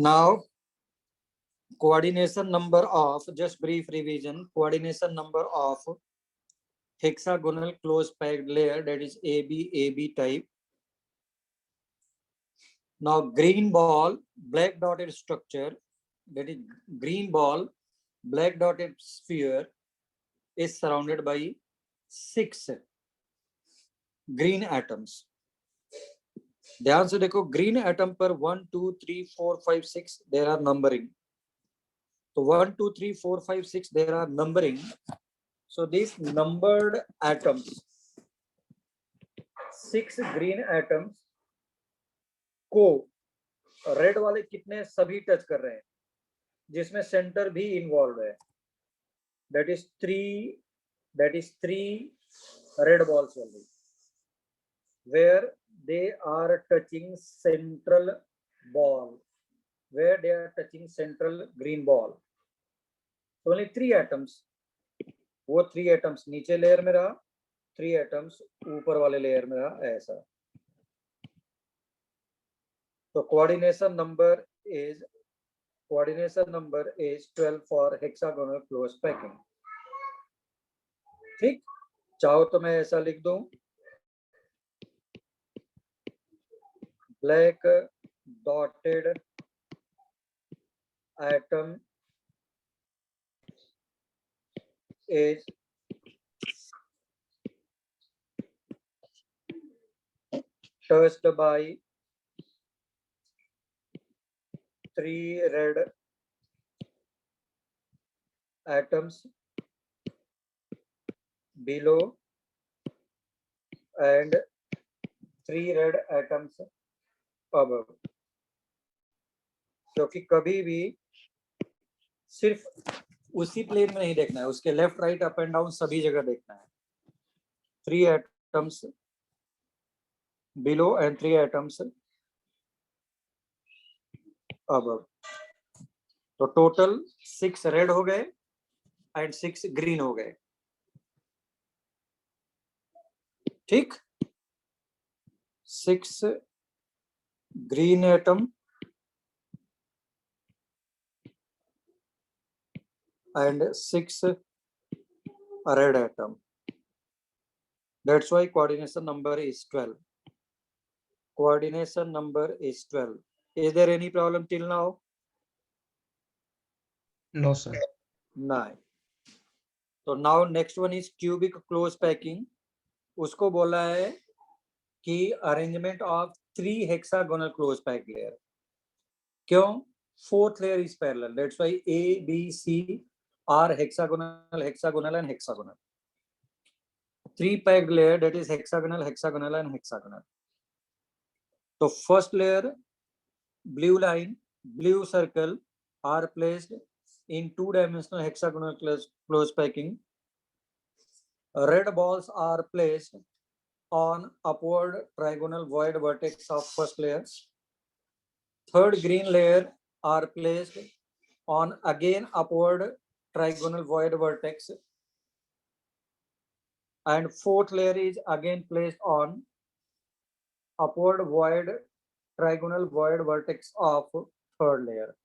Now coordination number of, just brief revision, coordination number of hexagonal close packed layer, that is AB type. Now green ball black dotted structure, that is green ball black dotted sphere, is surrounded by 6 green atoms. ध्यान से देखो, green atom पर 1 2 3 4 5 6 there are numbering. तो 1 2 3 4 5 6 there are numbering. So these numbered atoms, 6 green atoms को red वाले कितने सभी touch कर रहे हैं, जिसमें सेंटर भी इन्वॉल्व है. that is 3 red balls only, where they are touching central ball, where they are touching central green ball. So only 3 atoms. वो 3 atoms नीचे लेयर में रहा, 3 atoms ऊपर वाले लेयर में रहा, ऐसा. तो coordination number is 12 for hexagonal close packing. ठीक, चाहो तो मैं ऐसा लिख दूं, black dotted atom is touched by 3 red atoms below and 3 red atoms above. क्योंकि कभी भी सिर्फ उसी प्लेन में नहीं देखना है, उसके left right up and down सभी जगह देखना है. 3 atoms below and 3 atoms above. तो टोटल 6 रेड हो गए एंड 6 ग्रीन हो गए. ठीक, 6 green atom and 6 red atom. That's why coordination number is 12. Coordination number is 12. Is there any problem till now? No, sir. No. So now next one is cubic close packing. उसको बोला है कि arrangement of 3 hexagonal close packed layer. क्यों? 4th layer is parallel. That's why A, B, C are hexagonal, hexagonal and hexagonal. 3 packed layer, that is hexagonal, hexagonal and hexagonal. So first layer, blue line, blue circle are placed in 2-dimensional hexagonal close packing. Red balls are placed on upward trigonal void vertex of first layer. Third green layer are placed on again upward trigonal void vertex, and fourth layer is again placed on upward void trigonal void vertex of third layer.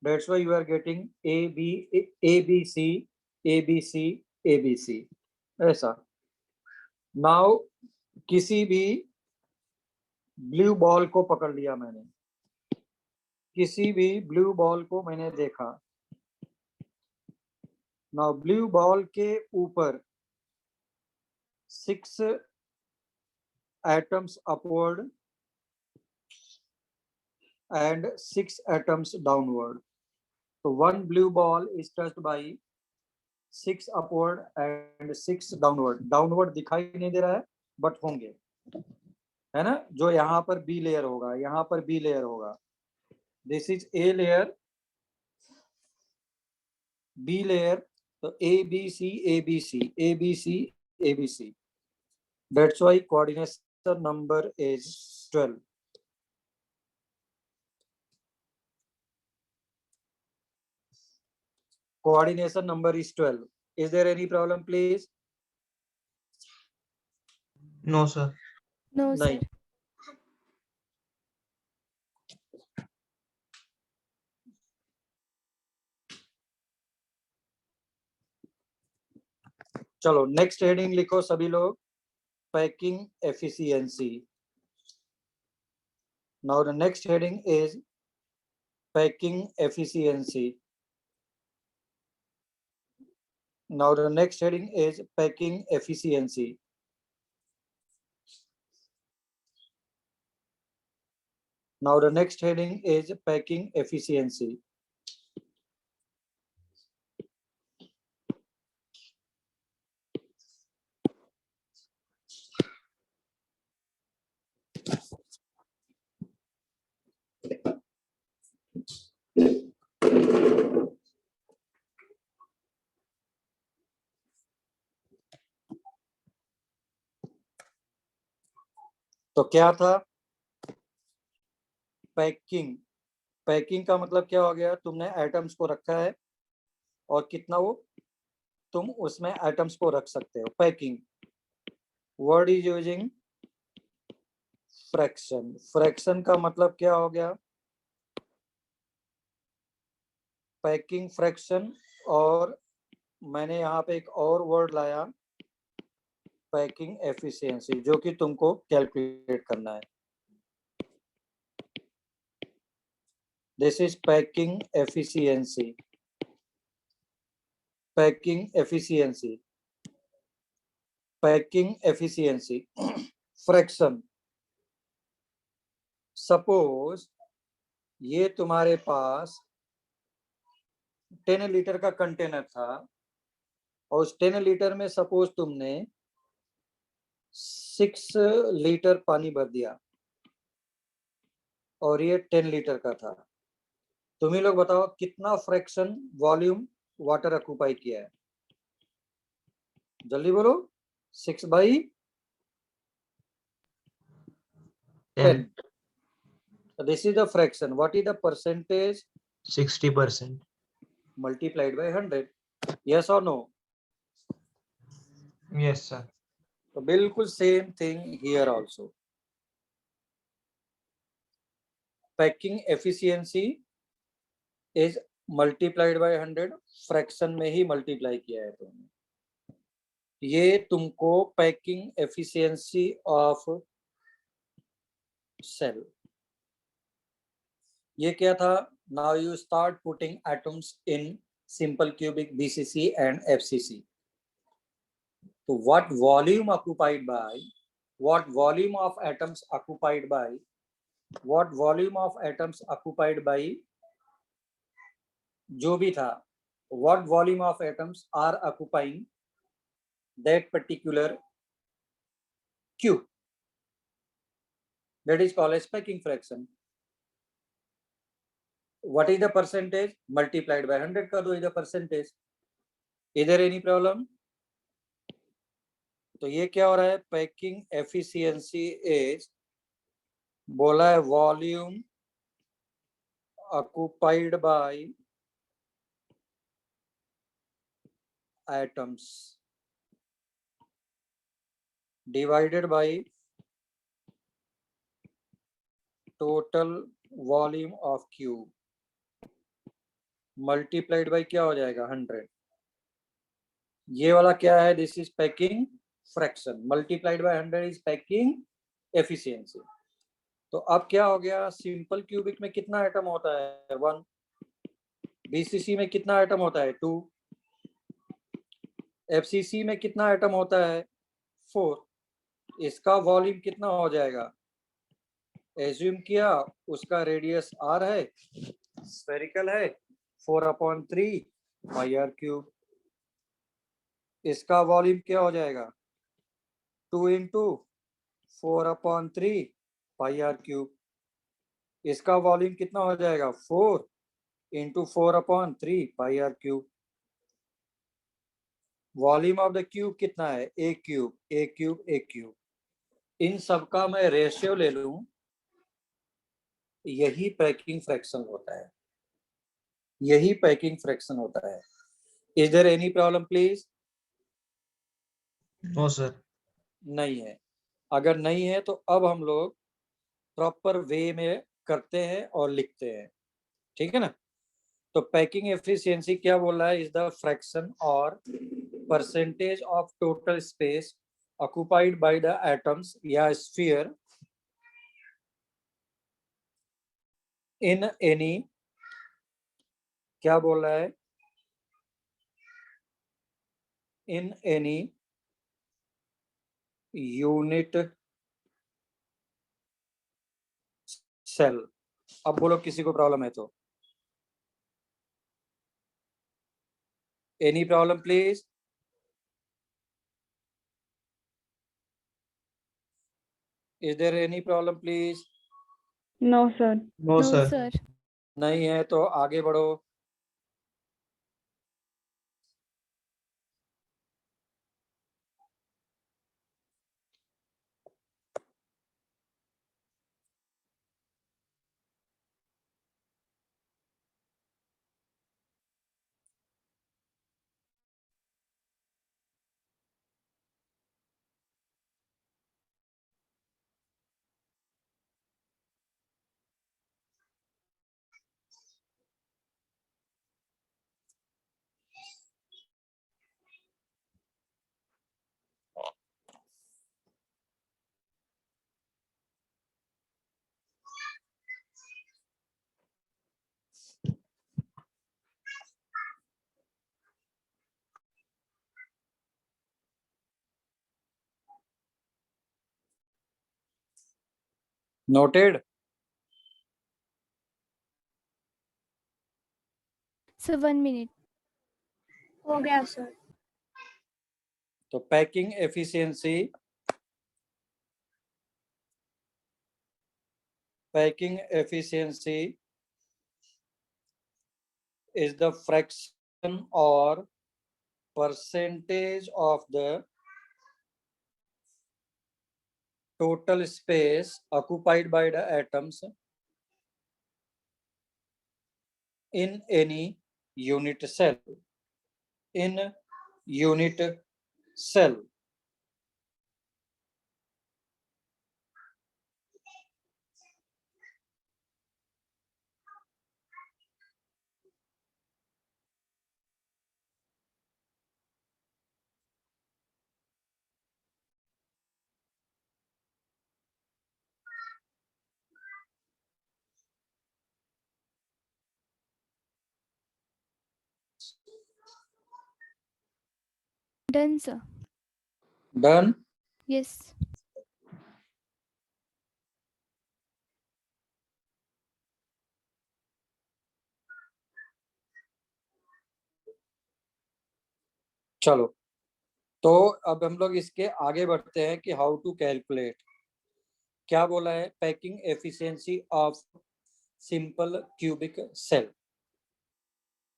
That's why you are getting A, B, A, B, C, A, B, C, A, B, C. ऐसा. Now किसी भी blue ball को पकड़ लिया मैंने, किसी भी blue ball को मैंने देखा. नाउ ब्लू बॉल के ऊपर 6 atoms upward and 6 atoms downward. So one blue ball is touched by 6 upward and 6 downward. Downward दिखाई नहीं दे रहा है, बट होंगे, है ना. जो यहाँ पर बी लेयर होगा, यहाँ पर बी लेयर होगा. This is A layer, B layer. तो A B C A B C A B C A B C. That's why coordination number is 12. Coordination number is 12. Is there any problem, please? No, sir. No, sir. नहीं. चलो next heading लिखो सभी लोग, packing efficiency. Now the next heading is packing efficiency. Now the next heading is packing efficiency. Now the next heading is packing efficiency. तो क्या था packing? Packing का मतलब क्या हो गया, तुमने आइटम्स को रखा है और कितना वो तुम उसमें आइटम्स को रख सकते हो। Packing word is using fraction. Fraction का मतलब क्या हो गया, पैकिंग फ्रैक्शन। और मैंने यहाँ पे एक और वर्ड लाया, पैकिंग एफिशिएंसी, जो कि तुमको कैलकुलेट करना है। This is packing efficiency. Packing efficiency. Packing efficiency. Fraction. Suppose ये तुम्हारे पास 10 लीटर का कंटेनर था और उस 10 लीटर में सपोज तुमने 6 लीटर पानी भर दिया और ये 10 लीटर का था। तुम ही लोग बताओ कितना फ्रैक्शन वॉल्यूम वाटर ऑक्यूपाई किया है, जल्दी बोलो। 6/10. 10. So this is the fraction. What is the percentage? 60%. Multiplied by 100. Yes or no? Yes, sir. So बिल्कुल same thing here also. Packing efficiency is multiplied by 100. Fraction में ही multiply किया है तुमने। ये तुमको पैकिंग एफिशिएंसी ऑफ सेल, ये क्या था? Now you start putting atoms in simple cubic BCC and FCC. तो what volume occupied by, what volume of atoms occupied by, what volume of atoms occupied by जो भी था, what volume of atoms are occupying that particular cube, that is called as packing fraction. What is the percentage? Multiplied by 100 कर दो इधर percentage. Is there any problem? तो ये क्या हो रहा है, पैकिंग एफिशिएंसी इज, बोला है volume occupied by atoms divided by total volume of cube multiplied by क्या हो जाएगा 100. ये वाला क्या है, this is packing fraction, multiplied by 100 is packing efficiency. तो अब क्या हो गया, सिंपल क्यूबिक में कितना आइटम होता है 1, बीसीसी में कितना आइटम होता है 2, एफसीसी में कितना आइटम होता है 4. इसका वॉल्यूम कितना हो जाएगा, एज्यूम किया उसका रेडियस r है, स्फेरिकल है, 4/3 पाई r क्यूब. इसका वॉल्यूम क्या हो जाएगा 2 इंटू 4/3 पाई r क्यूब. इसका वॉल्यूम कितना हो जाएगा 4 into 4/3 pi r cube. Volume of the cube कितना है a cube a cube a cube. इन सब का मैं रेशियो ले लूं, यही पैकिंग फ्रैक्शन होता है, यही पैकिंग फ्रैक्शन होता है. Is there any problem please? No, sir. नहीं है. अगर नहीं है तो अब हम लोग प्रॉपर वे में करते हैं और लिखते हैं, ठीक है ना. तो पैकिंग एफिशिएंसी क्या बोल रहा है, इज द फ्रैक्शन और percentage of total space occupied by the atoms या sphere in any, क्या बोल रहा है, in any unit cell. अब बोलो किसी को प्रॉब्लम है तो, any problem please? Is there any problem please? No, sir. No, No, sir. sir. नहीं है तो आगे बढ़ो. Noted. So 1 minute. हो गया sir. तो packing efficiency, packing efficiency is the fraction or percentage of the total space occupied by the atoms in any unit cell. In unit cell. Done, sir. Done. Yes. चलो, तो अब हम लोग इसके आगे बढ़ते हैं कि हाउ टू कैलकुलेट. क्या बोला है? Packing efficiency of simple cubic cell.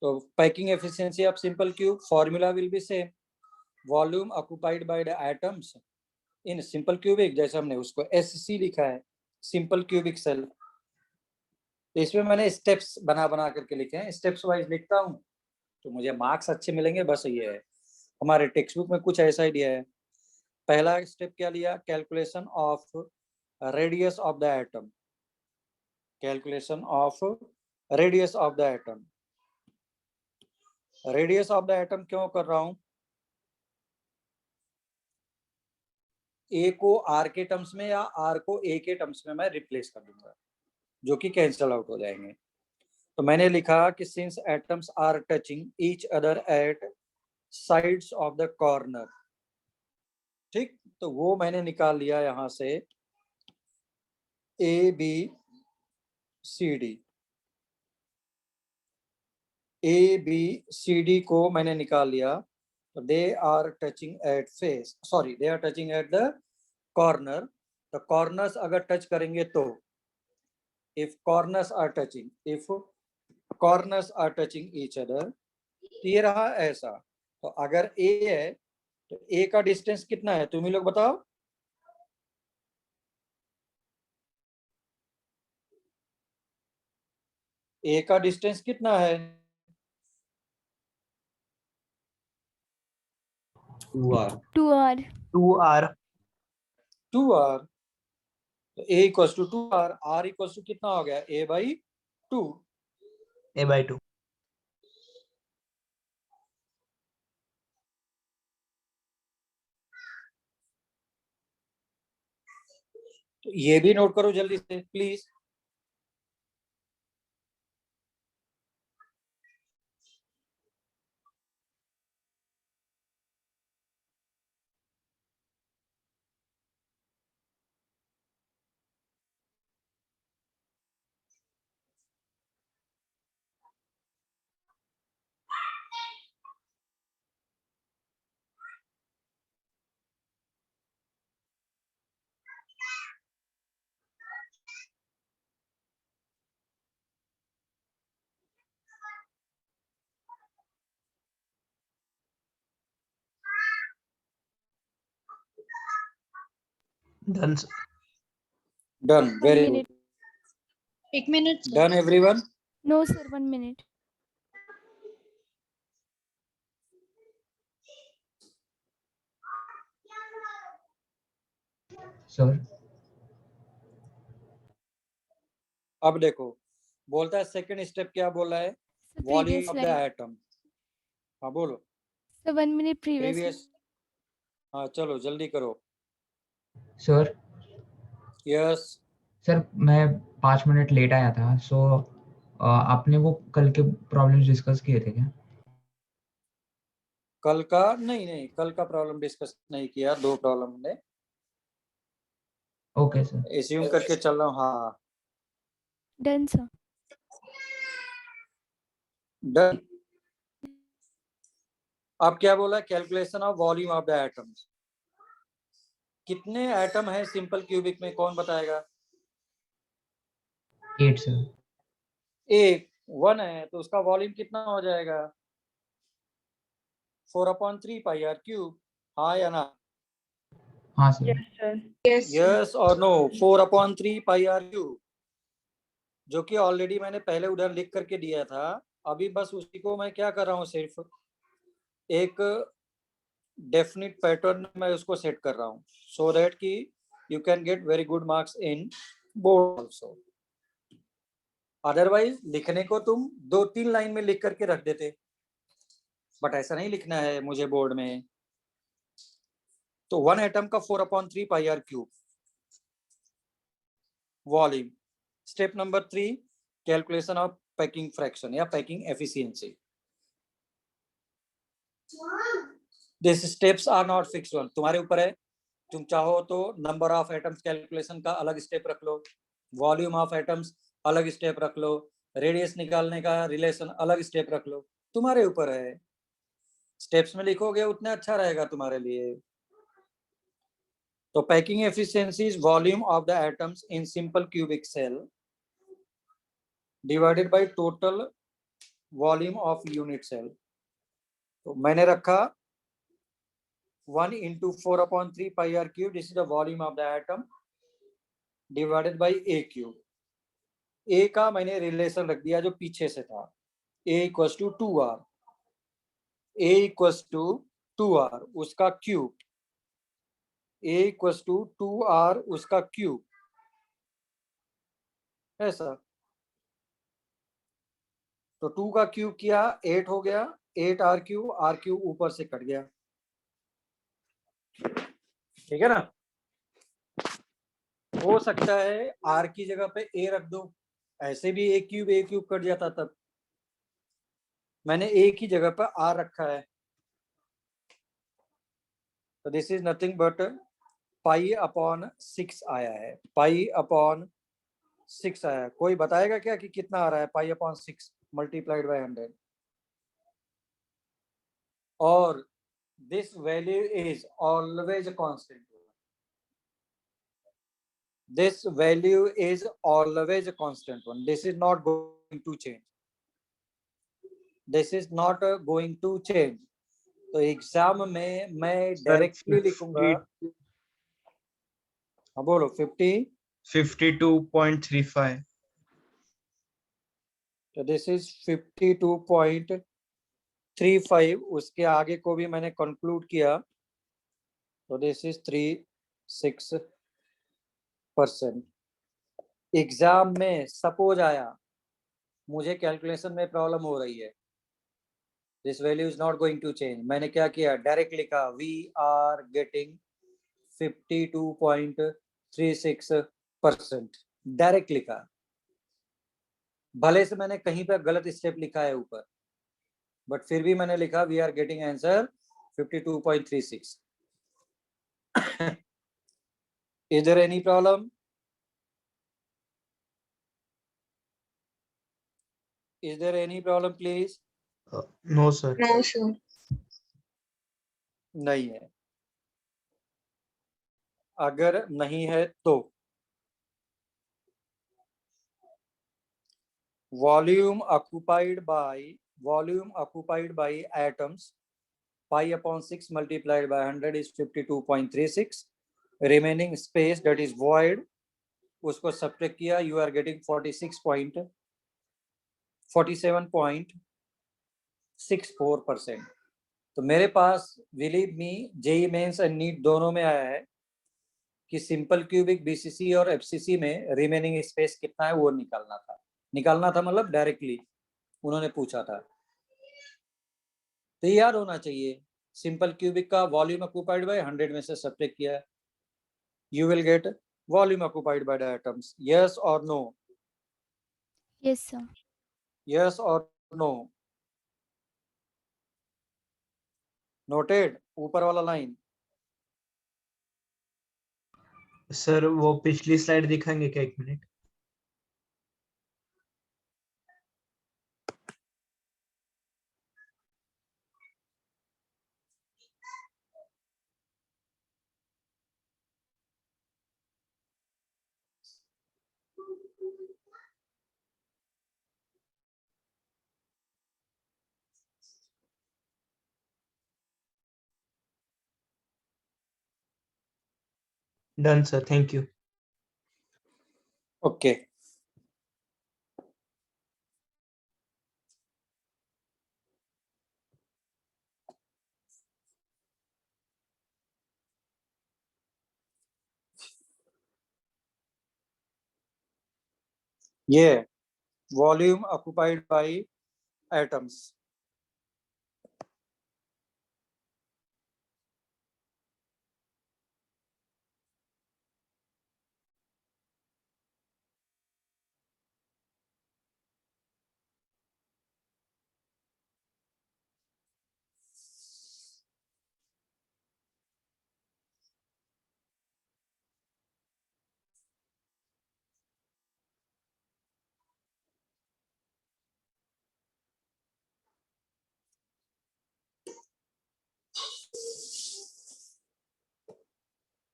तो packing efficiency of simple cube formula will be same. Volume occupied by the atoms in simple cubic, जैसे हमने उसको SC लिखा है, सिंपल क्यूबिक सेल. तो इसमें मैंने स्टेप्स बना बना करके लिखे हैं, स्टेप्स वाइज लिखता हूँ तो मुझे मार्क्स अच्छे मिलेंगे. बस ये है, हमारे टेक्स्ट बुक में कुछ ऐसा ही दिया है. पहला स्टेप क्या लिया? Calculation of radius of the atom. Calculation of radius of the atom. Radius of the atom क्यों कर रहा हूं? ए को आर के टर्म्स में या आर को ए के टर्म्स में मैं रिप्लेस कर दूंगा, जो कि कैंसल आउट हो जाएंगे. तो मैंने लिखा कि since atoms are touching each other at sides of the corner. ठीक, तो वो मैंने निकाल लिया यहां से A B C D. A B C D को मैंने निकाल लिया. तो they are touching at face, sorry they are touching at the corner. तो कॉर्नर्स अगर टच करेंगे तो, if corners are touching, if corners are touching each other, तो ये रहा ऐसा. तो अगर ए है तो ए का डिस्टेंस कितना है? तुम ही लोग बताओ. ए का डिस्टेंस कितना है? 2R. 2R. 2R. 2R. तो A equals to 2R. R equals to कितना हो गया? A by 2. A by 2. तो ये भी नोट करो जल्दी से please. Done, sir. Done, 1 very good. minute. 1 minute, sir. Done everyone. No, sir. 1 minute. Sir. अब देखो, बोलता है सेकंड स्टेप क्या बोला है, So volume previous of the slide. Atom. हाँ बोलो। So 1 minute previous. प्रीवियस, हाँ चलो जल्दी करो। Sir. यस। सर मैं 5 मिनट लेट आया था, सो आपने वो कल के प्रॉब्लम्स डिस्कस किए थे क्या? कल का नहीं, कल का प्रॉब्लम डिस्कस नहीं किया, 2 प्रॉब्लम ने ओके सर। एज्यूम करके चल रहा हूँ। हाँ Done, sir. डन। अब क्या बोला, calculation of volume of the atoms. कितने एटम है सिंपल क्यूबिक में, कौन बताएगा? 8 सर। एक 1 है तो उसका वॉल्यूम कितना हो जाएगा? 4/3 पाई आर क्यूब। हाँ या ना? हाँ sir. Yes, sir. Yes, sir. Yes और नो? 4/3 पाई आर क्यूब, जो कि ऑलरेडी मैंने पहले उधर लिख करके दिया था। अभी बस उसी को मैं क्या कर रहा हूँ, सिर्फ एक डेफिनिट पैटर्न में उसको सेट कर रहा हूँ, सो दैट कि you can get very good marks in board also. Otherwise लिखने को तुम 2-3 लाइन में लिख करके रख देते, बट ऐसा नहीं लिखना है मुझे बोर्ड में। तो 1 एटम का 4/3 pi r cube volume. Step number 3, calculation of packing fraction या packing efficiency. This steps are not fixed one, तुम्हारे ऊपर है। तुम चाहो तो नंबर ऑफ एटम्स कैलकुलेशन का अलग स्टेप रख लो, वॉल्यूम ऑफ एटम्स अलग स्टेप रख लो, रेडियस निकालने का रिलेशन अलग स्टेप रख लो, तुम्हारे ऊपर है। स्टेप्स में लिखोगे उतना अच्छा रहेगा तुम्हारे लिए। तो packing efficiency is volume of the atoms in simple cubic cell divided by total volume of unit cell. तो मैंने रखा 1 into 4/3 pi r cube, this is the volume of the atom divided by a cube। a का मैंने relation रख दिया जो पीछे से था, a equals to 2r, a equals to 2r उसका cube, a equals to 2r उसका क्यूब, ऐसा। तो 2 का क्यूब किया 8 हो गया, 8r क्यूब ऊपर से कट गया, ठीक है ना। हो सकता है r की जगह पे a रख दो, ऐसे भी a क्यूब कट जाता, तब मैंने a की जगह पर r रखा है। तो दिस इज नथिंग बट पाई/6 आया है, पाई/6 आया है। कोई बताएगा क्या कि कितना आ रहा है पाई/6 मल्टीप्लाइड बाय 100? और this value is always constant, this value is always a constant one, this is not going to change, this is not going to change। तो एग्जाम में मैं डायरेक्टली लिखूंगा। हाँ बोलो। 52.35। तो दिस इज 52.35, उसके आगे को भी मैंने कंक्लूड किया, तो दिस इज 36%। एग्जाम में सपोज आया मुझे कैलकुलेशन में प्रॉब्लम हो रही है, this value is not going to change, मैंने क्या किया, डायरेक्ट लिखा we are getting 52.36 percent direct लिखा, भले से मैंने कहीं पर गलत स्टेप लिखा है ऊपर, बट फिर भी मैंने लिखा we are getting answer 52.36. Is there any problem? Is there any problem, please? No, sir. No, sir. नहीं है. अगर नहीं है तो volume occupied by atoms pi upon 6 multiplied by 100 is 52.36. remaining space that is void उसको subtract किया, you are getting 47.64%. तो मेरे पास believe me JEE mains and NEET दोनों में आया है कि सिंपल क्यूबिक बीसीसी और एफसीसी में रिमेनिंग स्पेस कितना है वो निकालना था मतलब डायरेक्टली उन्होंने पूछा था. तो याद होना चाहिए, सिंपल क्यूबिक का वॉल्यूम ऑक्यूपाइड बाय 100 में से सब्ट्रैक्ट किया, you will get volume occupied by the atoms. Yes और नो? Yes, sir. यस और नो? नोटेड ऊपर वाला लाइन. सर वो पिछली स्लाइड दिखाएंगे क्या? 1 minute. Done, sir. Thank you. Okay. ये वॉल्यूम ऑक्यूपाइड बाय एटम्स.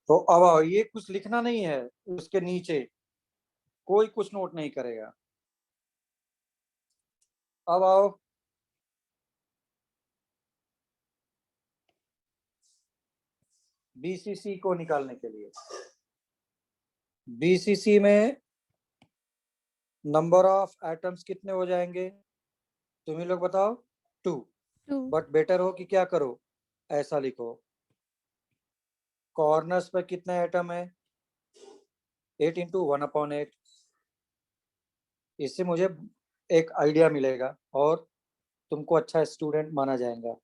तो अब ये कुछ लिखना नहीं है, उसके नीचे कोई कुछ नोट नहीं करेगा. अब आओ बीसीसी को निकालने के लिए. बीसीसी में नंबर ऑफ एटम्स कितने हो जाएंगे तुम ही लोग बताओ? 2. 2. बट बेटर हो कि क्या करो, ऐसा लिखो, कॉर्नर्स पर कितने एटम है? 8 into 1/8. इससे मुझे एक आइडिया मिलेगा और तुमको अच्छा स्टूडेंट माना जाएगा.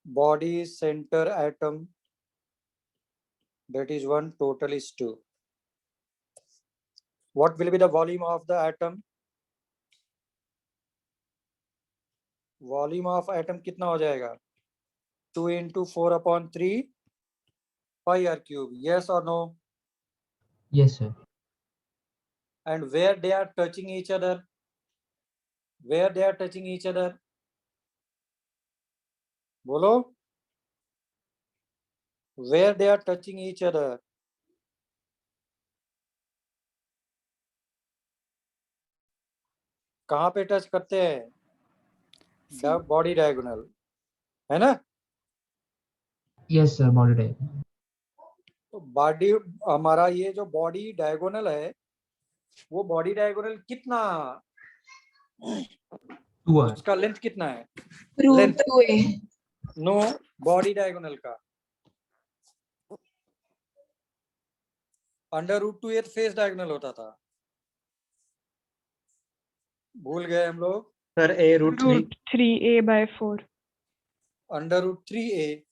Body centre atom that is 1, total is 2. What will be the volume of the atom? Volume of atom कितना हो जाएगा? 2 into 4/3 pi r cube. Yes or no? Yes, sir. And where they are touching each other? Where they are touching each other? बोलो. Where they are touching each other? कहाँ पे touch करते हैं? Body diagonal है ना? Yes, sir. Body diagram. तो body हमारा ये जो बॉडी डायगोनल है वो बॉडी डायगोनल कितना, 2R. उसका लेंथ कितना है? Root Length. 2a. No, body diagonal का √2a फेस डायगोनल होता था. भूल गए हम लोग. Sir a√3. Root 3a by 4. √3a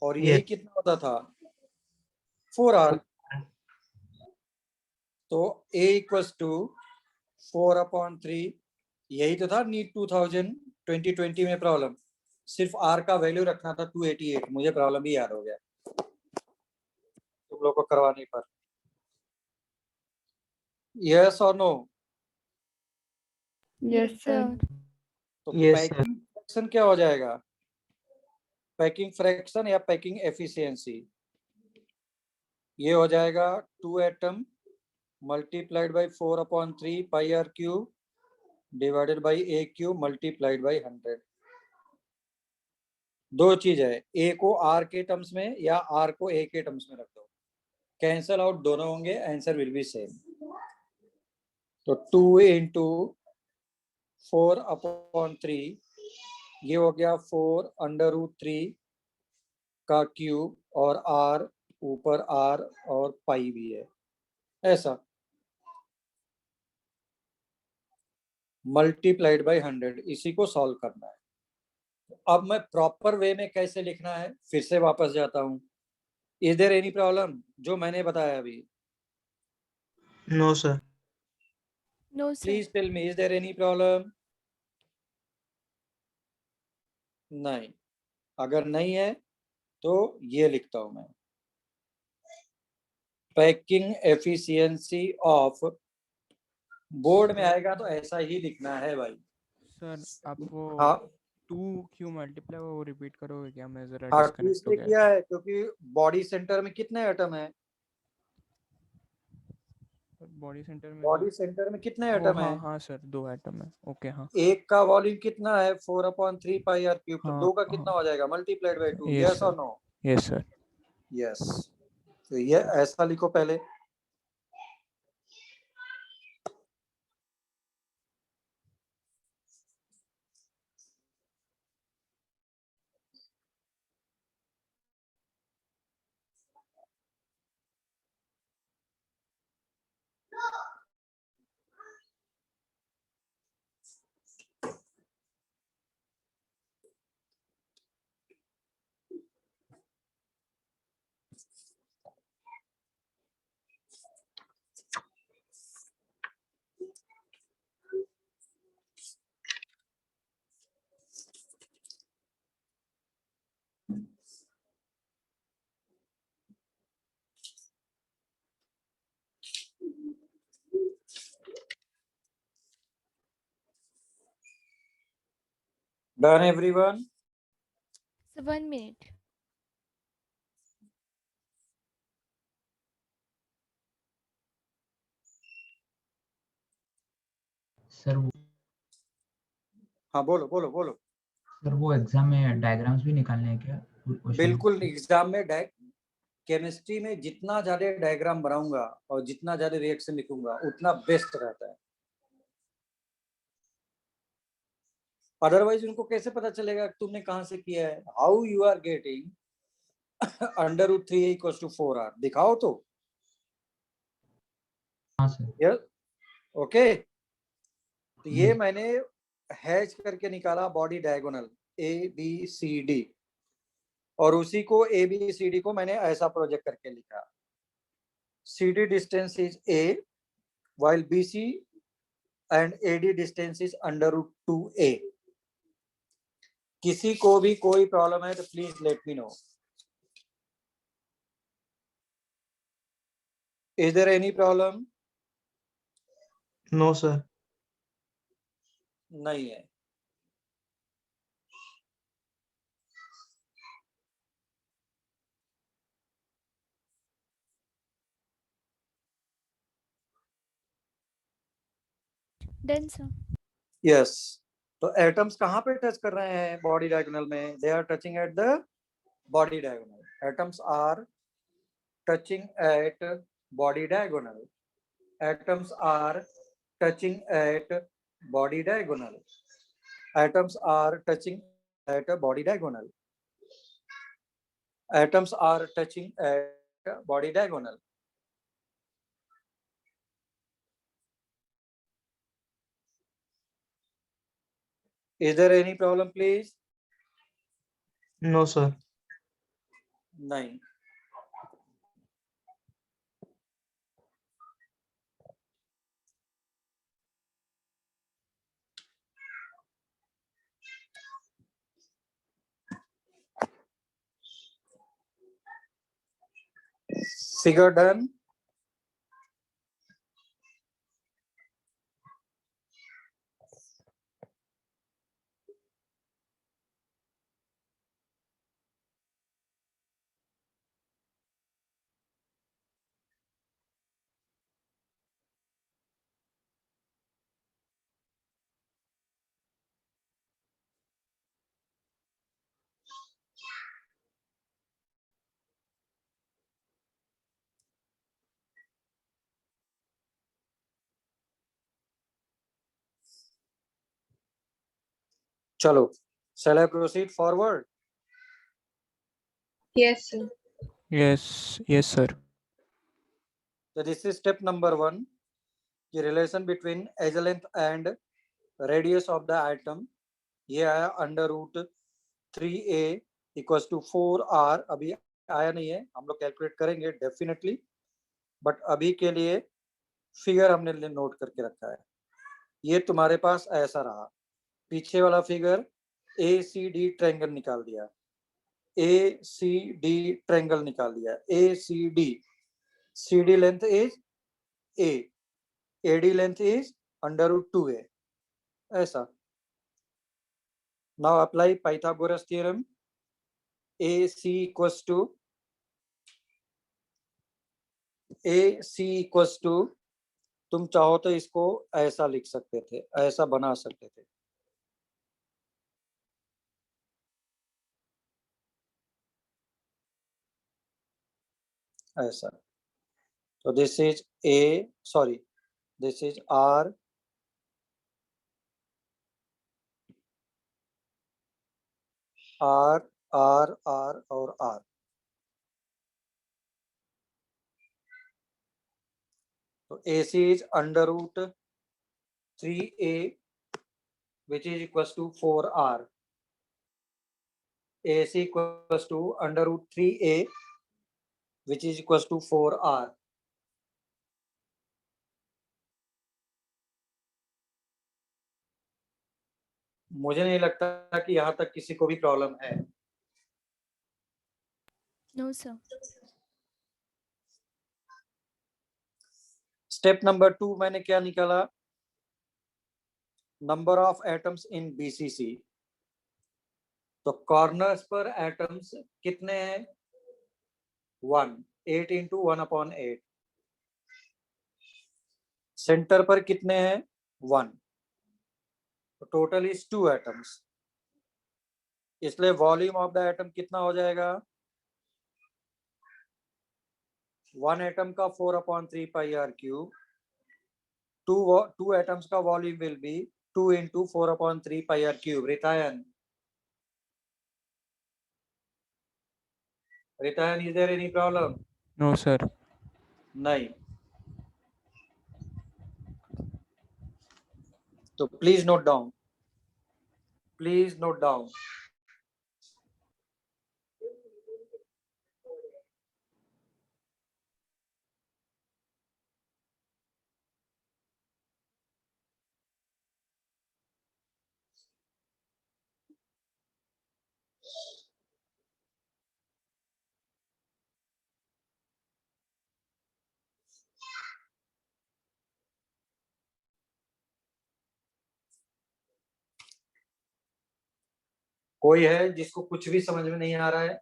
और यही Yes. कितना होता था? 4R. तो A इक्वल्स टू 4/3, यही तो था नीट 2020 में प्रॉब्लम, सिर्फ R का वैल्यू रखना था 288, मुझे प्रॉब्लम भी याद हो गया तुम लोग को करवाने पर। यस और नो? Yes, sir. तो Yes, sir. पैकिंग फ्रैक्शन क्या हो जाएगा? पैकिंग फ्रैक्शन या पैकिंग एफिशिएंसी, ये हो जाएगा 2 atom multiplied by 4/3 pi r cube divided by a cube multiplied by 100। दो चीज है, ए को आर के टर्म्स में या आर को ए के टर्म्स में रख दो, कैंसल आउट दोनों होंगे, आंसर विल बी सेम। तो 2 इंटू 4/3, ये हो गया 4√3 का क्यूब, और आर ऊपर आर और पाई भी है, ऐसा मल्टीप्लाइड बाई 100, इसी को सॉल्व करना है। अब मैं प्रॉपर वे में कैसे लिखना है फिर से वापस जाता हूं। इज देयर एनी प्रॉब्लम जो मैंने बताया अभी? No, sir. No, sir. Please tell me, is there any problem? नहीं, अगर नहीं है तो ये लिखता हूं मैं, पैकिंग एफिशिएंसी ऑफ, बोर्ड में आएगा तो ऐसा ही लिखना है भाई। सर आप वो हाँ 2 क्यों मल्टीप्लाई वो रिपीट करोगे क्या? मैं जरा हाँ, डिस्कनेक्ट हो इसलिए गया। किया है क्योंकि बॉडी सेंटर में कितने एटम है? बॉडी सेंटर में बॉडी सेंटर में कितने ओ, एटम हाँ है? हाँ सर 2 एटम है। ओके हाँ एक का वॉल्यूम कितना है? 4/3 पाई आर क्यूब, तो हाँ, दो का हाँ। कितना हो जाएगा? Multiplied by 2। Yes, यस और sir. No? Yes sir. Yes. तो ये ऐसा लिखो पहले, done everyone? So 1 minute. Sir हाँ बोलो बोलो बोलो। सर वो एग्जाम में डायग्राम्स भी निकालने हैं क्या? क्वेश्चन बिल्कुल, एग्जाम में केमिस्ट्री में जितना ज्यादा डायग्राम बनाऊंगा और जितना ज्यादा रिएक्शन लिखूंगा उतना बेस्ट रहता है। अदरवाइज उनको कैसे पता चलेगा कि तुमने कहां से किया है? How you are getting √3 = 4R, दिखाओ तो। हाँ सर। Yes, okay. तो ये Yes. मैंने हैच करके निकाला बॉडी डायगोनल ABCD, और उसी को ABCD को मैंने ऐसा प्रोजेक्ट करके लिखा, CD distance is A while BC and AD distance is √2A। किसी को भी कोई प्रॉब्लम है तो please let me know. Is there any problem? No, sir. नहीं है। Done, sir. यस। तो एटम्स कहाँ पे टच कर रहे हैं बॉडी डायगोनल में? They are touching at the body diagonal. Atoms are touching at body diagonal. Atoms are touching at body diagonal. Atoms are touching at body diagonal. Atoms are touching at body diagonal. Is there any problem please? No, sir. नहीं। Figure done. चलो, shall I proceed forward? Yes, sir. Yes, sir. So this is step number 1. The relation between edge length and radius of the atom. ये आया under root 3a equals to 4r. अभी आया नहीं है, हम लोग calculate करेंगे डेफिनेटली, बट अभी के लिए फिगर हमने नोट करके रखा है. ये तुम्हारे पास ऐसा रहा. पीछे वाला फिगर ACD ट्रायंगल निकाल दिया, ACD ट्रायंगल निकाल दिया, ACD. CD length is A, AD length is under root 2a. ऐसा. Now apply Pythagoras theorem. AC equals to तुम चाहो तो इसको ऐसा लिख सकते थे, ऐसा बना सकते थे. ऐसा. So this is this is R, R, R, R और R. So AC is under root 3a, which is equals to 4r. AC equals to under root 3a, which is equals to 4r. मुझे नहीं लगता कि यहाँ तक किसी को भी प्रॉब्लम है. No, sir. स्टेप नंबर 2 मैंने क्या निकाला? Number of atoms in BCC. तो कॉर्नर्स पर एटम्स कितने हैं? 1, 8 into 1/8. सेंटर पर कितने हैं? 1. तो टोटल इज 2 एटम्स. इसलिए वॉल्यूम ऑफ द एटम कितना हो जाएगा? 1 एटम का 4/3 पाई r क्यूब. 2 एटम्स का volume will be 2 into 4/3 pi r cube. Ritayan, is there any problem? No, sir. नहीं. तो please note down, please note down. कोई है जिसको कुछ भी समझ में नहीं आ रहा है?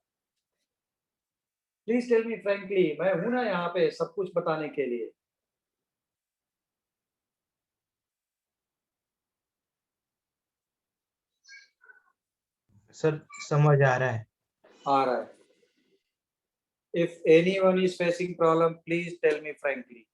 प्लीज टेल मी फ्रैंकली, मैं हूं ना यहाँ पे सब कुछ बताने के लिए. सर समझ आ रहा है. आ रहा है. If anyone is facing problem please tell me frankly.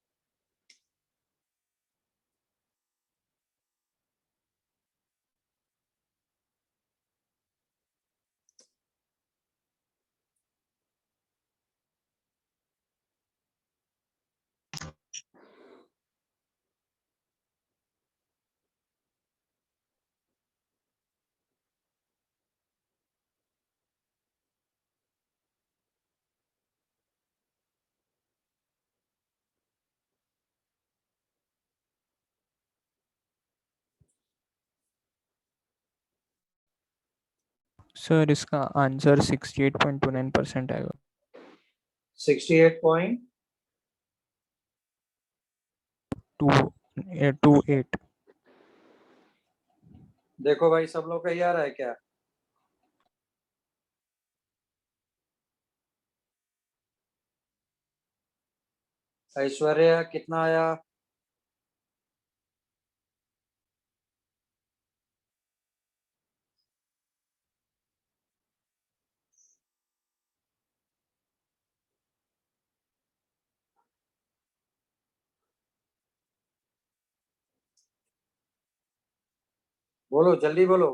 Sir इसका आंसर 68.29% आएगा. 68.29. 228. देखो भाई सब लोग का ये आ रहा है क्या? ऐश्वर्या कितना आया? बोलो जल्दी बोलो।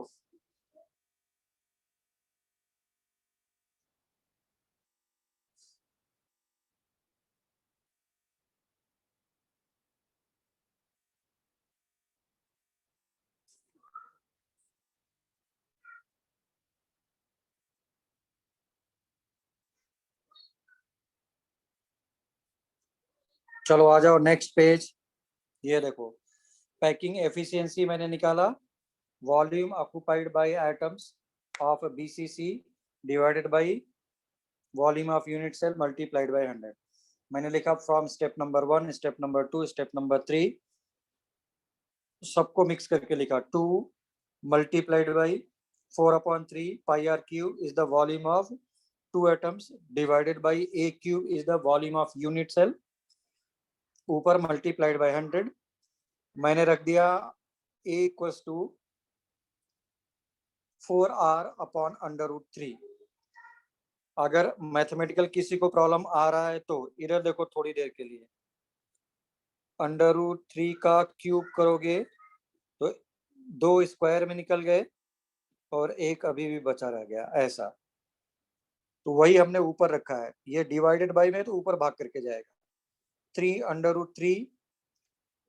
चलो आ जाओ नेक्स्ट पेज। ये देखो पैकिंग एफिशिएंसी मैंने निकाला, volume occupied by atoms of BCC divided by volume of unit cell multiplied by 100। मैंने लिखा from step number 1, step number 2, step number 3, सबको मिक्स करके लिखा। 2 multiplied by 4/3 pi r cube is the volume of 2 atoms divided by a cube is the volume of unit cell, ऊपर multiplied by 100। मैंने रख दिया a equals to 4r/√3। अगर mathematical किसी को प्रॉब्लम आ रहा है तो इधर देखो थोड़ी देर के लिए। √3 का क्यूब करोगे तो 2 स्क्वायर में निकल गए और एक अभी भी बचा रह गया, ऐसा। तो वही हमने ऊपर रखा है, ये डिवाइडेड बाय में तो ऊपर भाग करके जाएगा। 3 √3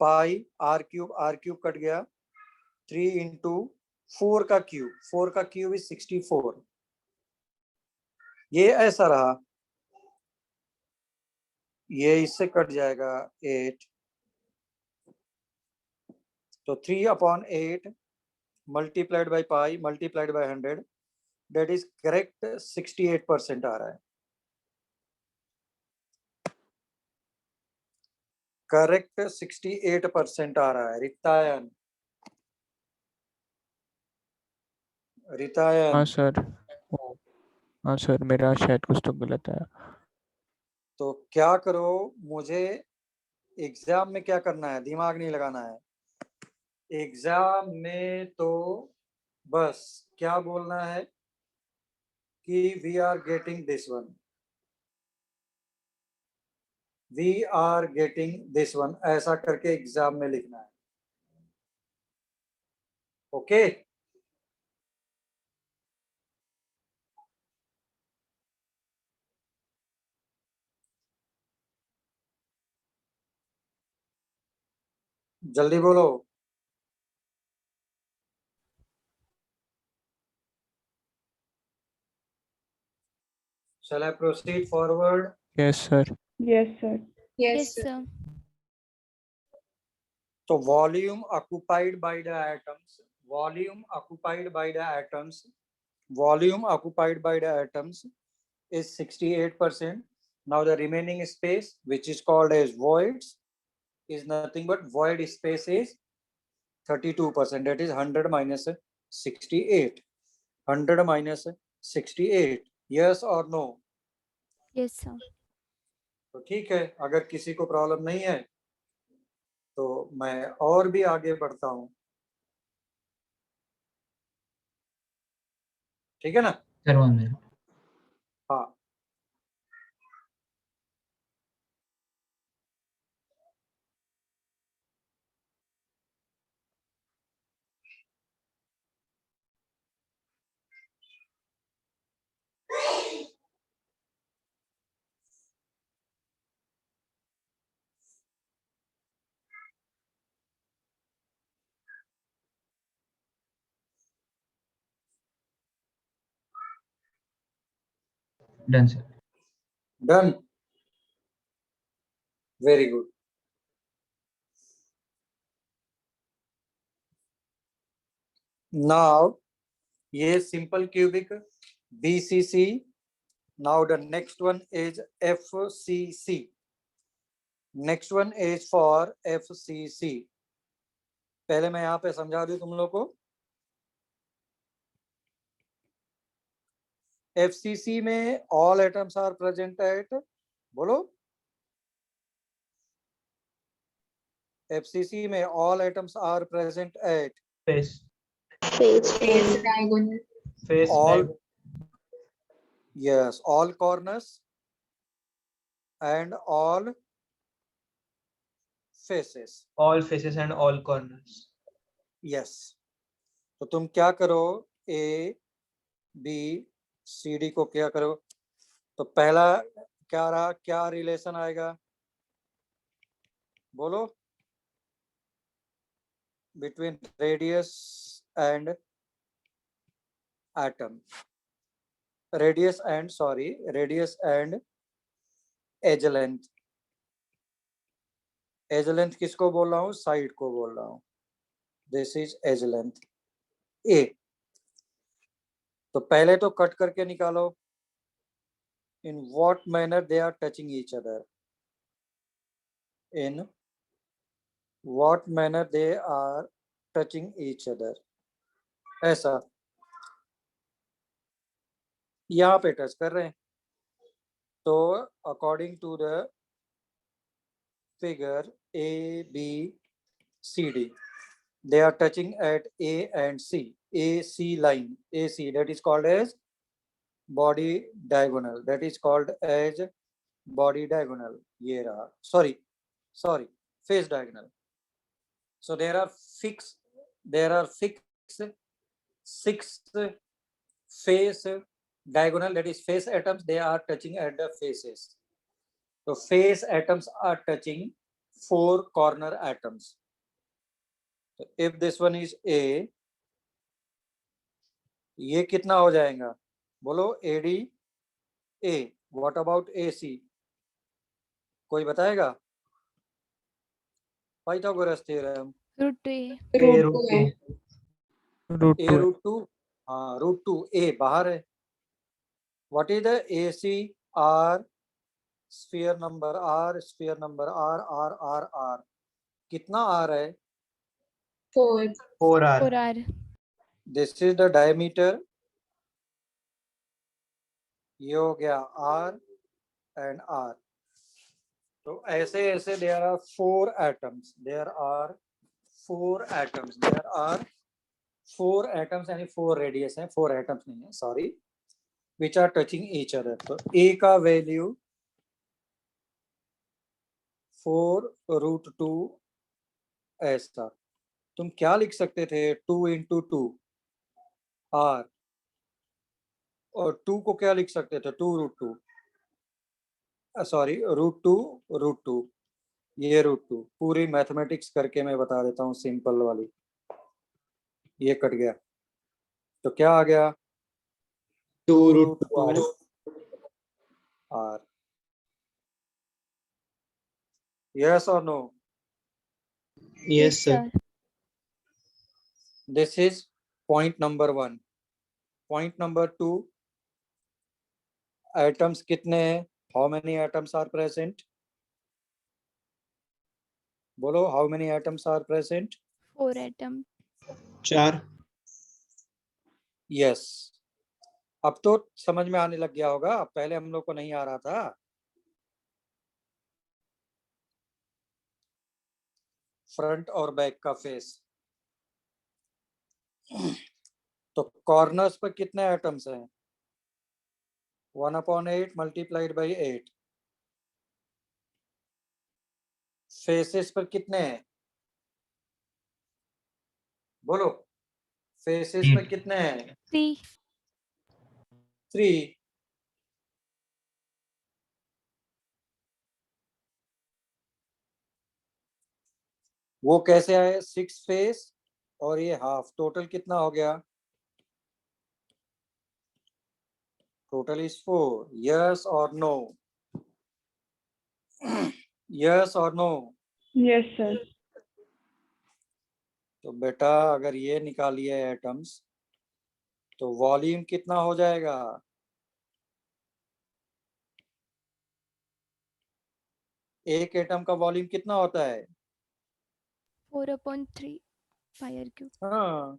पाई r क्यूब कट गया, 3 इंटू 4 का क्यूब इज 64। ये ऐसा रहा, ये इससे कट जाएगा 8, तो 3/8 multiplied by pi multiplied by 100, that is correct 68% आ रहा है। करेक्ट 68% आ रहा है। रितायन हाँ सर। हाँ सर, मेरा शायद कुछ तो गलत आया। तो क्या करो, मुझे एग्जाम में क्या करना है, दिमाग नहीं लगाना है। एग्जाम में तो बस क्या बोलना है कि we are getting this one, we are getting this one, ऐसा करके एग्जाम में लिखना है। ओके जल्दी बोलो। Shall I proceed forward? Yes sir. Yes, sir. Yes, sir. So volume occupied by the atoms, volume occupied by the atoms, volume occupied by the atoms is 68%. Now the remaining space, which is called as voids, is nothing but void space is 32%. That is 100 minus 68. 100 minus 68. Yes or no? Yes, sir. तो ठीक है, अगर किसी को problem नहीं है तो मैं और भी आगे बढ़ता हूँ। ठीक है ना? सर 1 मिनट। हाँ done sir. Done, very good. Now ये simple cubic BCC. Now the next one is FCC. Next one is for FCC. पहले मैं यहाँ पे समझा दूं तुम लोग को. FCC में all atoms are present at, बोलो. FCC में all atoms are present at face Face diagonal. face all, diagonal. yes, all corners and all faces. all faces and all corners. Yes. तो तुम क्या करो, A B C D को क्या करो. तो पहला क्या रहा, क्या रिलेशन आएगा, बोलो. Between radius and atom, radius and edge length. Edge length किसको बोल रहा हूँ, साइड को बोल रहा हूँ. This is edge length A. तो पहले तो कट करके निकालो. In what manner they are touching each other, in what manner they are touching each other. ऐसा यहाँ पे टच कर रहे हैं. तो according to the figure A, B, C, D, they are touching at A and C. AC line, AC, that is called as body diagonal. That is called as body diagonal. ये रहा, sorry, face diagonal. So there are six face diagonal, that is face atoms. They are touching at the faces. So face atoms are touching 4 corner atoms. So if this one is A, ये कितना हो जाएगा, बोलो. AD A. What about AC? कोई बताएगा? Pythagoras theorem. √2a. A root 2. A √2. हाँ, √2. A बाहर है. What is the AC? R sphere number, R sphere number, R. कितना R है? 4. 4R. 4r. This is the diameter. ये हो गया R and R. तो ऐसे ऐसे there are 4 atoms. There are 4 atoms. There are 4 atoms यानी 4 radius हैं, 4 atoms नहीं है, sorry, which are touching each other. तो A का वैल्यू 4√2 ऐसा. तुम क्या लिख सकते थे, 2 × 2 R, और 2 को क्या लिख सकते थे, 2√2, सॉरी √2, ये √2. पूरी मैथमेटिक्स करके मैं बता देता हूँ, सिंपल वाली. ये कट गया तो क्या आ गया, 2√2 R. Yes or no? yes sir. This is point number 1. Point number 2, atoms कितने हैं, how many atoms are present, बोलो. How many atoms are present? 4 atom. 4. Yes. अब तो समझ में आने लग गया होगा, पहले हम लोग को नहीं आ रहा था. फ्रंट और बैक का फेस. तो कॉर्नर्स पर कितने एटम्स हैं, 1/8 मल्टीप्लाइड बाई 8. फेसेस पर कितने हैं, बोलो. फेसेस पर कितने हैं, 3. 3. वो कैसे आए, 6 फेस और ये हाफ, टोटल कितना हो गया, टोटल इज 4. यस और नो, यस और नो. Yes, sir. तो बेटा अगर ये निकालिए एटम्स तो वॉल्यूम कितना हो जाएगा, एक एटम का वॉल्यूम कितना होता है? 4/3 pi r cube. हाँ,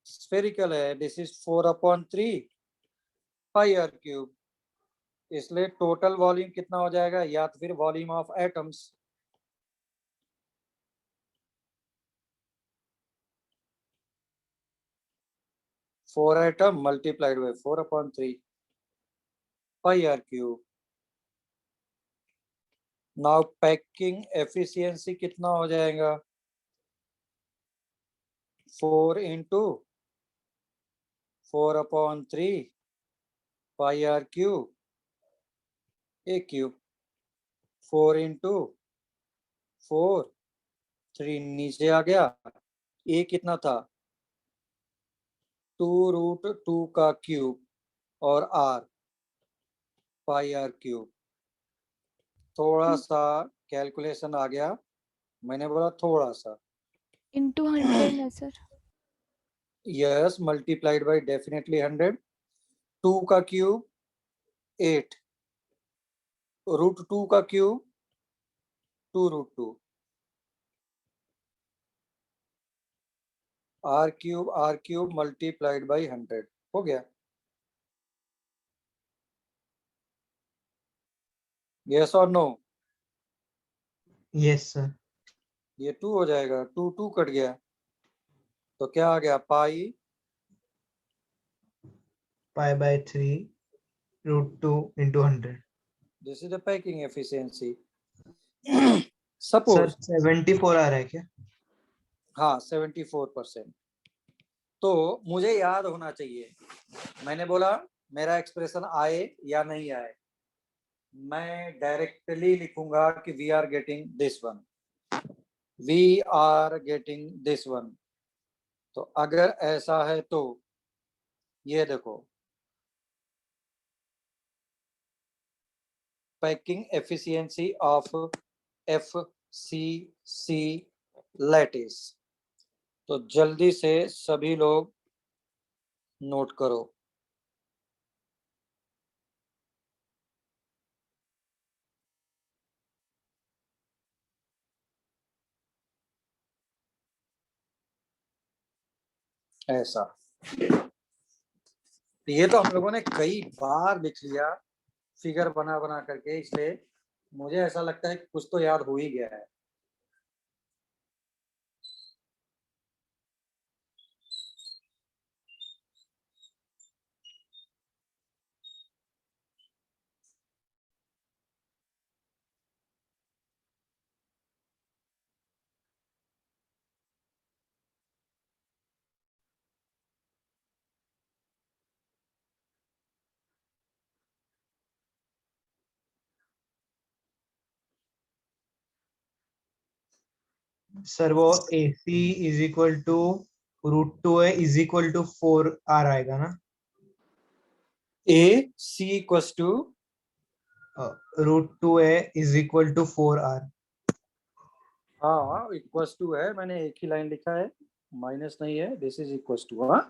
स्फेरिकल है, this is 4/3 pi r cube. इसलिए टोटल वॉल्यूम कितना हो जाएगा, या तो फिर volume of atoms, four atom multiplied by 4/3 pi r cube. Now packing efficiency कितना हो जाएगा, 4 into 4/3 pi r cube a cube. 4 into 4, 3 नीचे आ गया। ए कितना था, 2√2 का क्यूब और आर पाई आर क्यूब। थोड़ा सा कैलकुलेशन आ गया, मैंने बोला थोड़ा सा। Into 100 है सर. Yes, multiplied by definitely 100। 2 का क्यूब 8, √2 का cube 2√2, r cube multiplied by 100 हो गया। यस और नो? Yes sir. ये 2 हो जाएगा, 2 कट गया, तो क्या आ गया, pi/3 √2 into 100। This is the packing efficiency. Sir suppose 74 आ रहा है क्या? हाँ 74%। तो मुझे याद होना चाहिए, मैंने बोला मेरा एक्सप्रेशन आए या नहीं आए, मैं डायरेक्टली लिखूंगा कि we are getting this one, we are getting this one. तो अगर ऐसा है तो ये देखो, packing efficiency of FCC lattice. तो जल्दी से सभी लोग नोट करो। ऐसा, ये तो हम लोगों ने कई बार लिख लिया फिगर बना बना करके, इसलिए मुझे ऐसा लगता है कि कुछ तो याद हो ही गया है। सर वो AC इज इक्वल टू √2 है, इज इक्वल टू 4R आएगा ना? AC इक्वल्स टू √2 है इज इक्वल टू 4R। हाँ इक्वल्स टू है, मैंने एक ही लाइन लिखा है, माइनस नहीं है, दिस इज इक्वल्स टू। हाँ,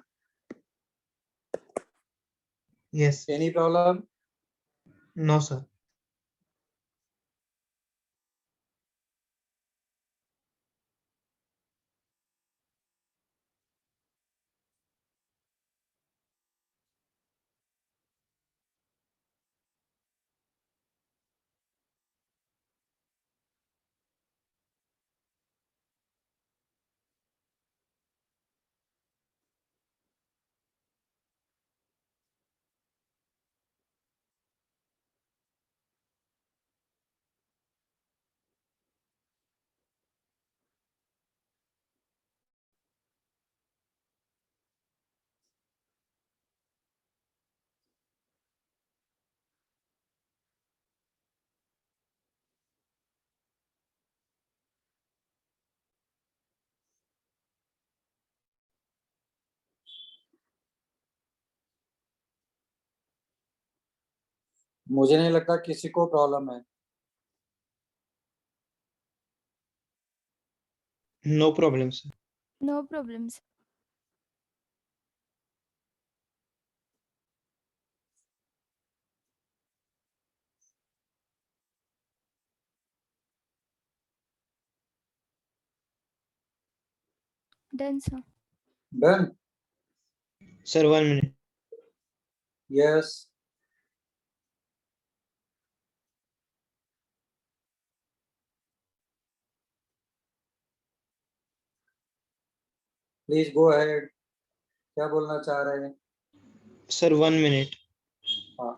yes. Any problem? No sir. मुझे नहीं लगता किसी को प्रॉब्लम है। No problem sir. No problems. Done, sir. Done. Sir, 1 minute. Yes. Please go ahead. क्या बोलना चाह रहे हैं? Sir, 1 minute. हाँ.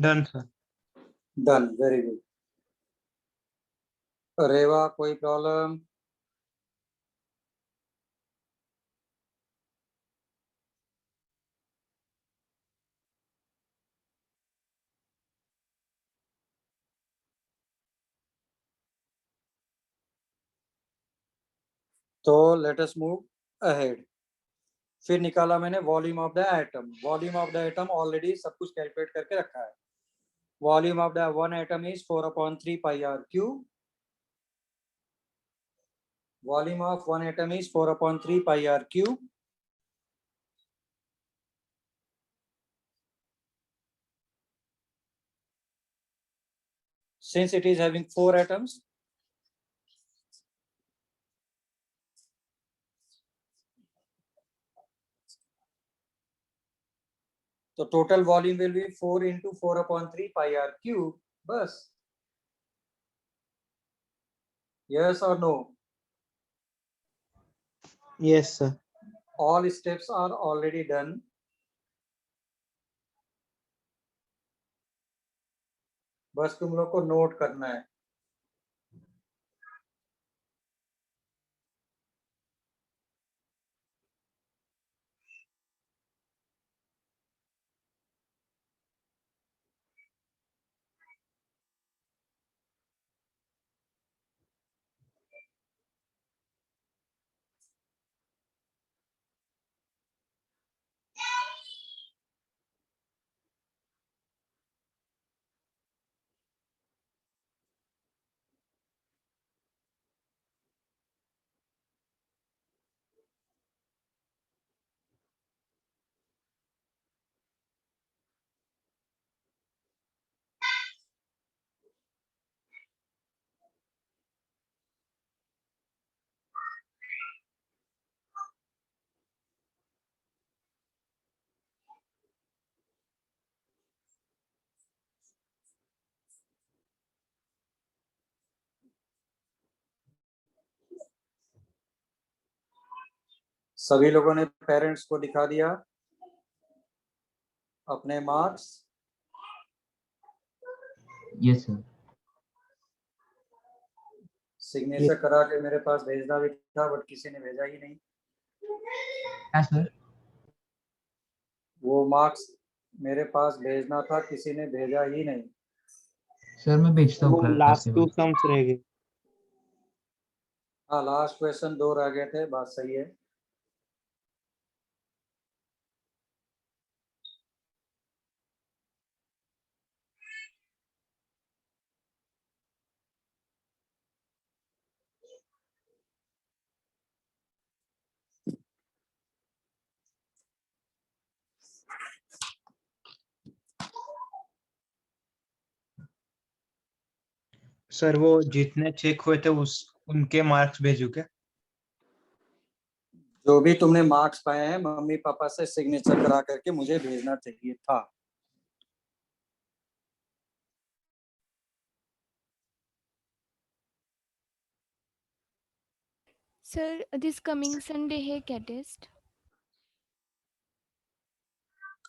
Done, sir. Done. Very good. रेवा, कोई प्रॉब्लम? तो लेट अस मूव अहेड. फिर निकाला मैंने volume of the atom. Volume of the atom already सब कुछ कैलकुलेट करके रखा है. Volume of the one atom is 4/3 pi r cube. Volume of one atom is 4/3 pi r cube. Since it is having 4 atoms, so total volume will be 4 into 4/3 pi r cube. Bus. Yes or no? Yes, sir. All steps are already done. बस तुम लोग को note करना है. सभी लोगों ने parents को दिखा दिया अपने मार्क्स. Yes, sir. सिग्नेचर करा के मेरे पास भेजना भी था बट किसी ने भेजा ही नहीं. हाँ सर. वो मार्क्स मेरे पास भेजना था, किसी ने भेजा ही नहीं. सर मैं भेजता हूँ वो क्लास last के 2 बाद. sums रह गए. हाँ, लास्ट क्वेश्चन 2 रह गए थे. बात सही है. सर, वो जितने चेक हुए थे उनके मार्क्स भेजू क्या? जो भी तुमने मार्क्स पाए हैं मम्मी पापा से सिग्नेचर करा करके मुझे भेजना चाहिए था. Sir, this coming Sunday है क्या टेस्ट?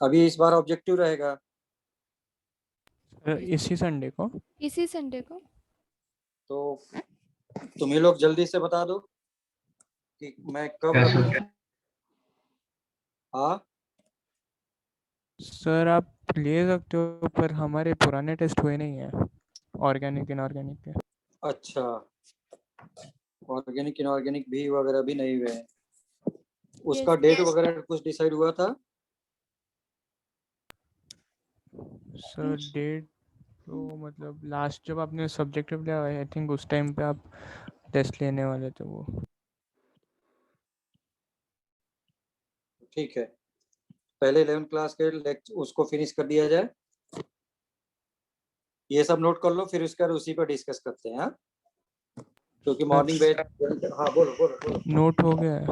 अभी इस बार ऑब्जेक्टिव रहेगा. इसी संडे को. इसी संडे को? तो तुम्ही लोग जल्दी से बता दो कि मैं कब Yes, रखूं. sir. हाँ, सर आप ले सकते हो पर हमारे पुराने टेस्ट हुए नहीं है ऑर्गेनिक इनऑर्गेनिक के. अच्छा. ऑर्गेनिक इनऑर्गेनिक भी वगैरह भी नहीं हुए हैं. उसका Yes. डेट वगैरह कुछ डिसाइड हुआ था? सर डेट तो मतलब लास्ट जब आपने सब्जेक्टिव लिया आई थिंक उस टाइम पे आप टेस्ट लेने वाले थे वो। ठीक है, पहले 11th क्लास के लेक्चर उसको फिनिश कर दिया जाए, ये सब नोट कर लो, फिर उसका उसी पर डिस्कस करते हैं। हाँ, क्योंकि मॉर्निंग बैच। हाँ बोलो बोलो बोलो। नोट हो गया है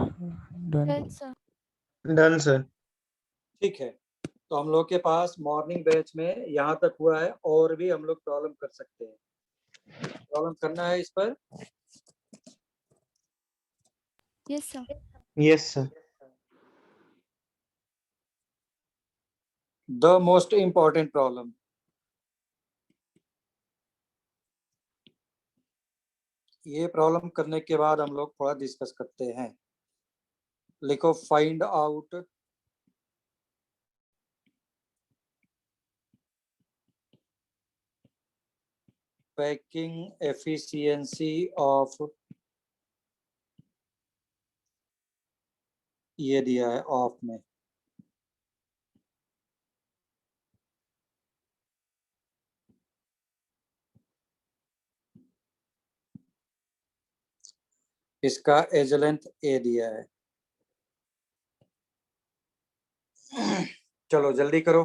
done. Done, sir. Done sir. ठीक है, तो हम लोग के पास मॉर्निंग बैच में यहाँ तक हुआ है, और भी हम लोग प्रॉब्लम कर सकते हैं। प्रॉब्लम करना है इस पर। Yes, sir. Yes sir. The most important problem, ये प्रॉब्लम करने के बाद हम लोग थोड़ा डिस्कस करते हैं। लिखो find out packing efficiency of, ये दिया है ऑफ में, इसका एज लेंथ ए दिया है। चलो जल्दी करो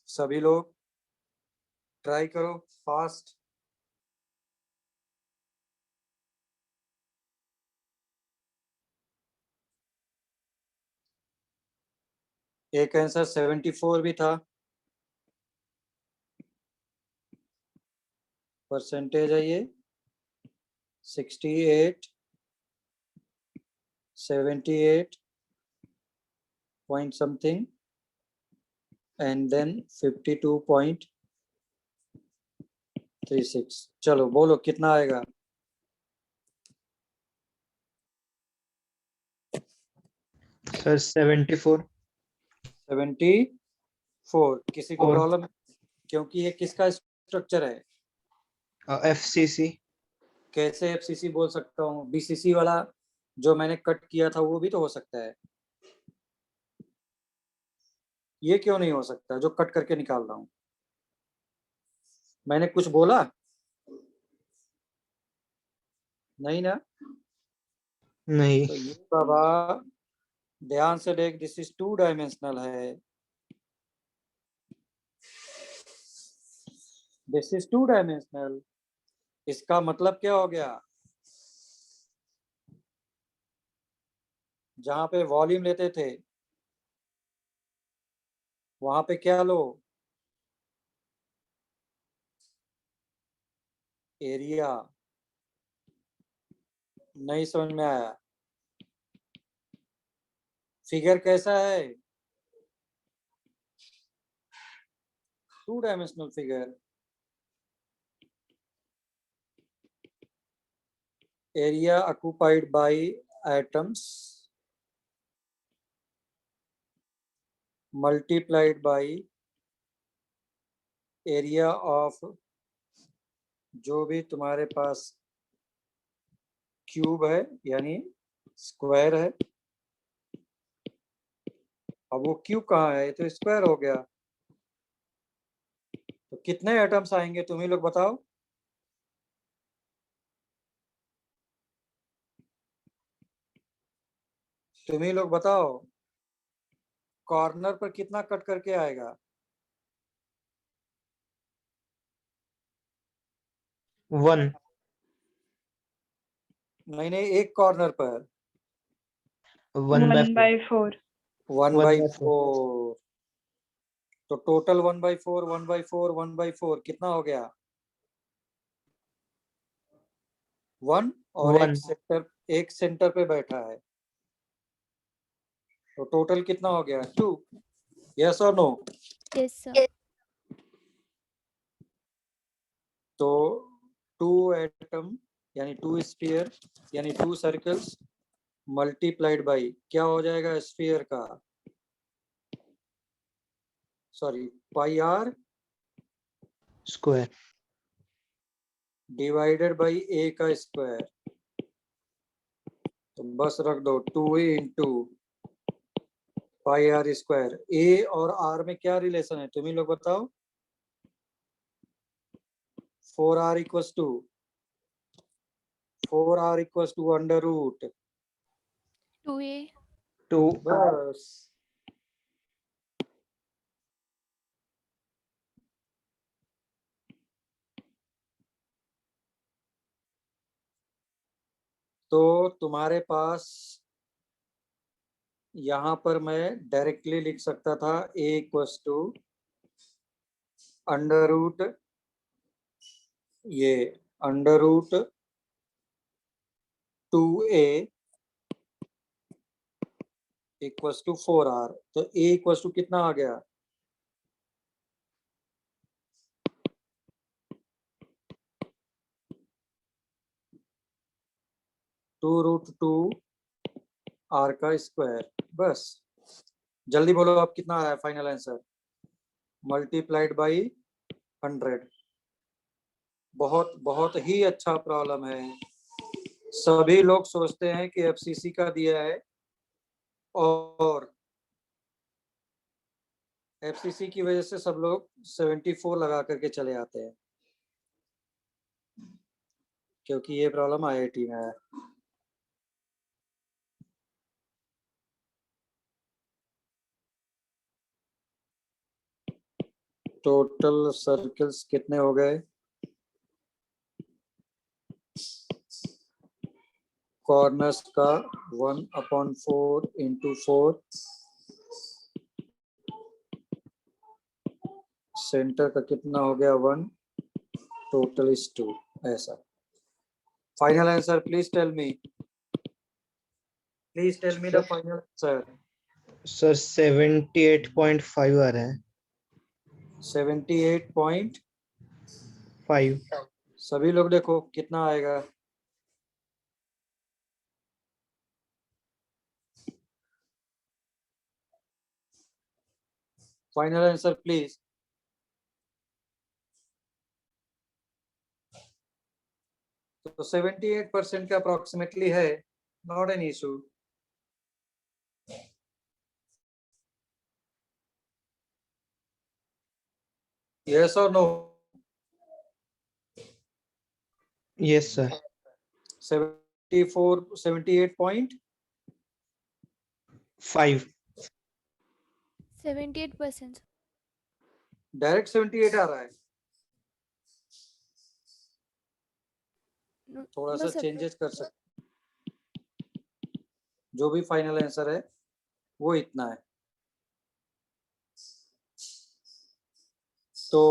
सभी लोग, ट्राई करो फास्ट। एक आंसर 74 भी था, परसेंटेज है ये 68, 78 पॉइंट समथिंग एंड देन 52.36। चलो बोलो कितना आएगा। सर 74। 74। किसी को और प्रॉब्लम, क्योंकि ये किसका स्ट्रक्चर है? एफसीसी। कैसे एफसीसी बोल सकता हूँ? बीसीसी वाला जो मैंने कट किया था वो भी तो हो सकता है, ये क्यों नहीं हो सकता जो कट करके निकाल रहा हूँ? मैंने कुछ बोला नहीं ना? नहीं। तो ये बाबा ध्यान से देख, दिस इज 2 डायमेंशनल है, दिस इज 2 डायमेंशनल। इसका मतलब क्या हो गया? जहां पे वॉल्यूम लेते थे वहां पे क्या लो? एरिया। नहीं समझ में आया? फिगर कैसा है? 2 dimensional figure. area occupied by atoms multiplied by area of जो भी तुम्हारे पास क्यूब है यानी स्क्वायर है। अब वो क्यूब कहाँ है? तो स्क्वायर हो गया। तो कितने एटम्स आएंगे तुम ही लोग बताओ। तुम ही लोग बताओ, कॉर्नर पर कितना कट करके आएगा? 1। नहीं नहीं, एक कॉर्नर पर 1/4। 1/4। तो टोटल 1/4 1/4 1/4 कितना हो गया? 1। और 1। एक सेंटर पे बैठा है, तो टोटल कितना हो गया? 2। यस और नो? Yes, sir. तो 2 एटम यानी 2 स्फीयर यानी 2 सर्कल्स मल्टीप्लाइड बाई क्या हो जाएगा स्फीयर का? Sorry, pi r square. Divided by a का स्क्वायर। तो बस रख दो 2 into pi r square. A और आर में क्या रिलेशन है तुम ही लोग बताओ। 4r equals to 4r equals to under root 2a 2 बस। तो तुम्हारे पास यहां पर मैं डायरेक्टली लिख सकता था a equals to under root ये under root 2a equals to 4r। तो a इक्वल्स टू कितना आ गया 2√2r का स्क्वायर। बस जल्दी बोलो अब कितना आ रहा है फाइनल आंसर मल्टीप्लाइड बाई 100। बहुत बहुत ही अच्छा प्रॉब्लम है। सभी लोग सोचते हैं कि एफसीसी का दिया है और एफसीसी की वजह से सब लोग 74 लगा करके चले आते हैं क्योंकि ये प्रॉब्लम आईआईटी में है। टोटल सर्कल्स कितने हो गए कॉर्नर्स का 1/4 इंटू 4 सेंटर का कितना हो गया 1 टोटल इज 2 ऐसा। Final answer please tell me the final answer. Sir 78.5 आ रहा है 78.5 सभी लोग देखो कितना आएगा फाइनल आंसर प्लीज। तो 78% के अप्रोक्सीमेटली है नॉट एन इशू। यस और नो यस सर 78.5 78%. डायरेक्ट 78 आ रहा है No, थोड़ा no, सा sir. चेंजेस कर सकते जो भी फाइनल आंसर है वो इतना है। तो